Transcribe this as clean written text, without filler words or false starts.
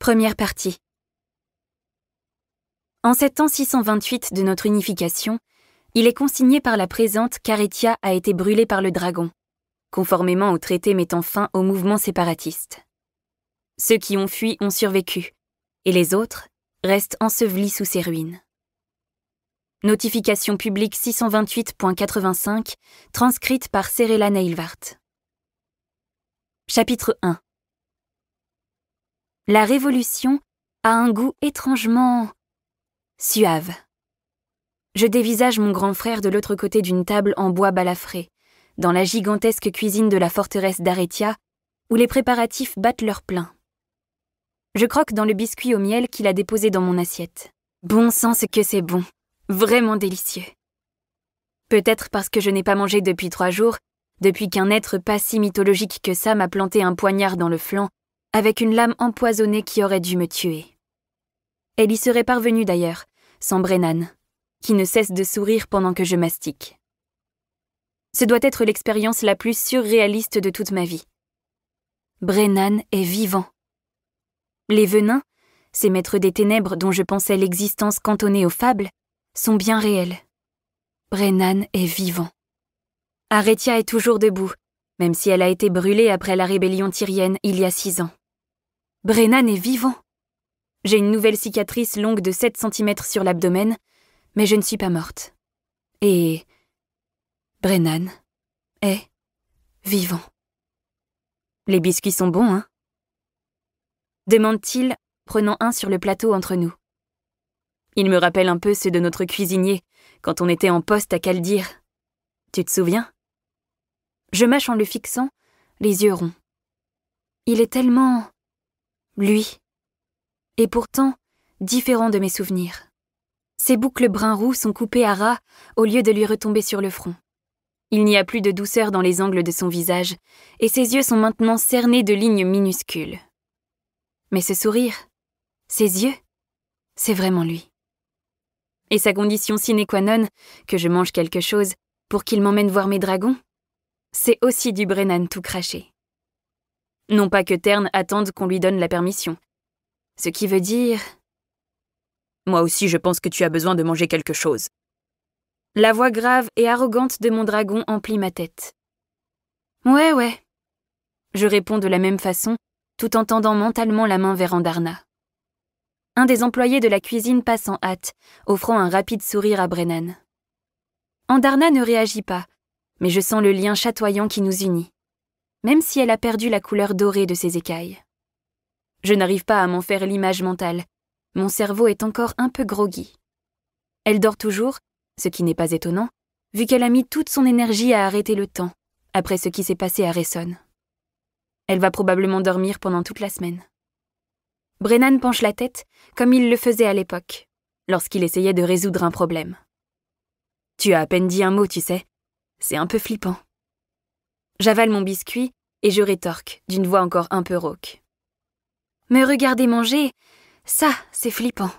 Première partie. En cet an 628 de notre unification, il est consigné par la présente qu'Aretia a été brûlée par le dragon, conformément au traité mettant fin au mouvement séparatiste. Ceux qui ont fui ont survécu, et les autres restent ensevelis sous ses ruines. Notification publique 628.85, transcrite par Serela Neilvart. Chapitre 1. La révolution a un goût étrangement suave. Je dévisage mon grand frère de l'autre côté d'une table en bois balafré, dans la gigantesque cuisine de la forteresse d'Aretia, où les préparatifs battent leur plein. Je croque dans le biscuit au miel qu'il a déposé dans mon assiette. Bon sang, ce que c'est bon, vraiment délicieux. Peut-être parce que je n'ai pas mangé depuis 3 jours, depuis qu'un être pas si mythologique que ça m'a planté un poignard dans le flanc, avec une lame empoisonnée qui aurait dû me tuer. Elle y serait parvenue d'ailleurs, sans Brennan, qui ne cesse de sourire pendant que je mastique. Ce doit être l'expérience la plus surréaliste de toute ma vie. Brennan est vivant. Les venins, ces maîtres des ténèbres dont je pensais l'existence cantonnée aux fables, sont bien réels. Brennan est vivant. Aretia est toujours debout, même si elle a été brûlée après la rébellion tyrienne il y a 6 ans. Brennan est vivant. J'ai une nouvelle cicatrice longue de 7 cm sur l'abdomen, mais je ne suis pas morte. Et Brennan est vivant. Les biscuits sont bons, hein? Demande-t-il, prenant un sur le plateau entre nous. Il me rappelle un peu ceux de notre cuisinier, quand on était en poste à Kaldir. Tu te souviens? Je mâche en le fixant, les yeux ronds. Il est tellement lui, et pourtant différent de mes souvenirs. Ses boucles brun roux sont coupées à ras au lieu de lui retomber sur le front. Il n'y a plus de douceur dans les angles de son visage, et ses yeux sont maintenant cernés de lignes minuscules. Mais ce sourire, ses yeux, c'est vraiment lui. Et sa condition sine qua non, que je mange quelque chose pour qu'il m'emmène voir mes dragons, c'est aussi du Brennan tout craché. Non pas que Tern attende qu'on lui donne la permission. Ce qui veut dire... Moi aussi je pense que tu as besoin de manger quelque chose. La voix grave et arrogante de mon dragon emplit ma tête. Ouais. Je réponds de la même façon, tout en tendant mentalement la main vers Andarna. Un des employés de la cuisine passe en hâte, offrant un rapide sourire à Brennan. Andarna ne réagit pas, mais je sens le lien chatoyant qui nous unit, même si elle a perdu la couleur dorée de ses écailles. Je n'arrive pas à m'en faire l'image mentale. Mon cerveau est encore un peu groggy. Elle dort toujours, ce qui n'est pas étonnant, vu qu'elle a mis toute son énergie à arrêter le temps, après ce qui s'est passé à Ressone. Elle va probablement dormir pendant toute la semaine. Brennan penche la tête, comme il le faisait à l'époque, lorsqu'il essayait de résoudre un problème. Tu as à peine dit un mot, tu sais. C'est un peu flippant. J'avale mon biscuit et je rétorque, d'une voix encore un peu rauque. Me regarder manger, ça, c'est flippant.